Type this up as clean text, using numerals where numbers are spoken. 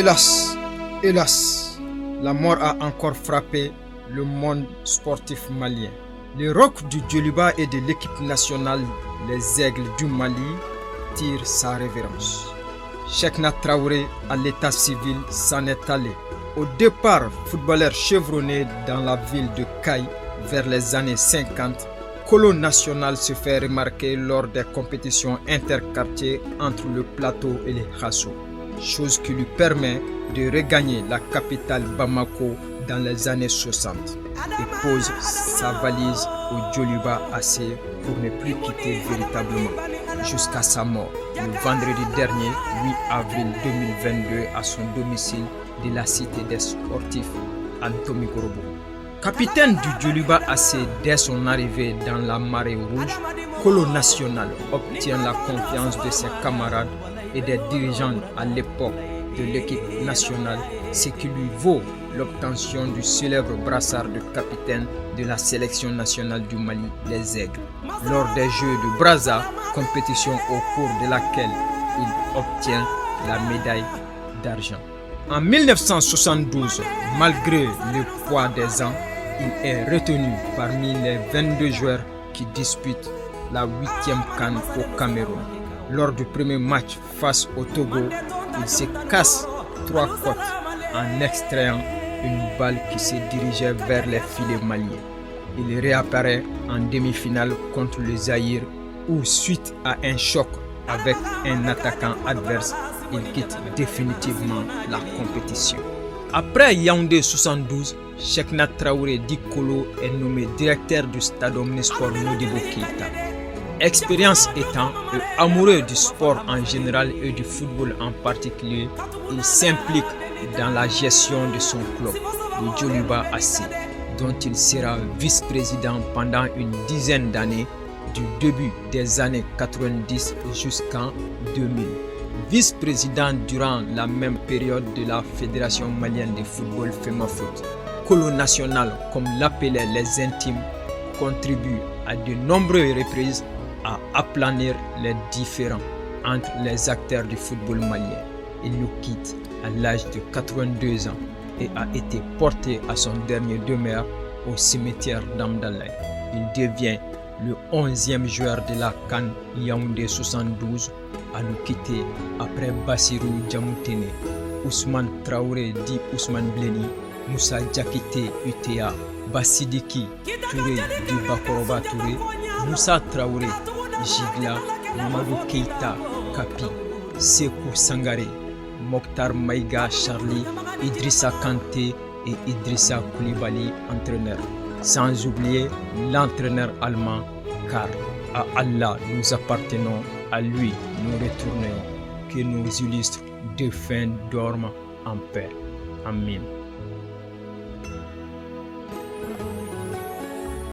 Hélas, hélas, la mort a encore frappé le monde sportif malien. Le roc du Djoliba et de l'équipe nationale, les Aigles du Mali, tire sa révérence. Cheikhna Traoré, à l'état civil, s'en est allé. Au départ, footballeur chevronné dans la ville de Caille vers les années 50, Kolo National se fait remarquer lors des compétitions interquartiers entre le plateau et les Khasso, chose qui lui permet de regagner la capitale Bamako dans les années 60 et pose sa valise au Djoliba AC pour ne plus quitter véritablement jusqu'à sa mort le vendredi dernier 8 avril 2022 à son domicile de la cité des sportifs Antomi Gorobo. Capitaine du Djoliba AC dès son arrivée dans la marée rouge, Kolo National obtient la confiance de ses camarades et des dirigeants à l'époque de l'équipe nationale, ce qui lui vaut l'obtention du célèbre brassard de capitaine de la sélection nationale du Mali, les Aigles, lors des Jeux de Brazza, compétition au cours de laquelle il obtient la médaille d'argent. En 1972, malgré le poids des ans, il est retenu parmi les 22 joueurs qui disputent la 8e CAN au Cameroun. Lors du premier match face au Togo, il se casse 3 côtes en extrayant une balle qui se dirigeait vers les filets maliens. Il réapparaît en demi-finale contre le Zaïre où, suite à un choc avec un attaquant adverse, il quitte définitivement la compétition. Après Yaoundé 72, Cheikhna Traoré dit Kolo est nommé directeur du Stade Omnisport Modibo Keïta. Expérience étant et amoureux du sport en général et du football en particulier, il s'implique dans la gestion de son club, le Djoliba AC, dont il sera vice-président pendant une dizaine d'années, du début des années 90 jusqu'en 2000. Vice-président durant la même période de la Fédération malienne de football FEMAFOOT. Kolo National, comme l'appelaient les intimes, contribue à de nombreuses reprises à aplanir les différends entre les acteurs du football malien. Il nous quitte à l'âge de 82 ans et a été porté à son dernier demeure au cimetière d'Amdalaï. Il devient le 11e joueur de la CAN Yaoundé 72 à nous quitter après Bassirou Djamoutene, Ousmane Traoré dit Ousmane Bleni, Moussa Diakité UTA, Bassidiki Touré dit Bakoroba Touré, Moussa Traoré Jigla, Mamadou Keïta Kapi, Sekou Sangaré, Mokhtar Maïga Charlie, Idrissa Kanté et Idrissa Koulibaly, entraîneur. Sans oublier l'entraîneur allemand, car à Allah nous appartenons, à lui nous retournons. Que nos illustres défunts dorment en paix. Amen.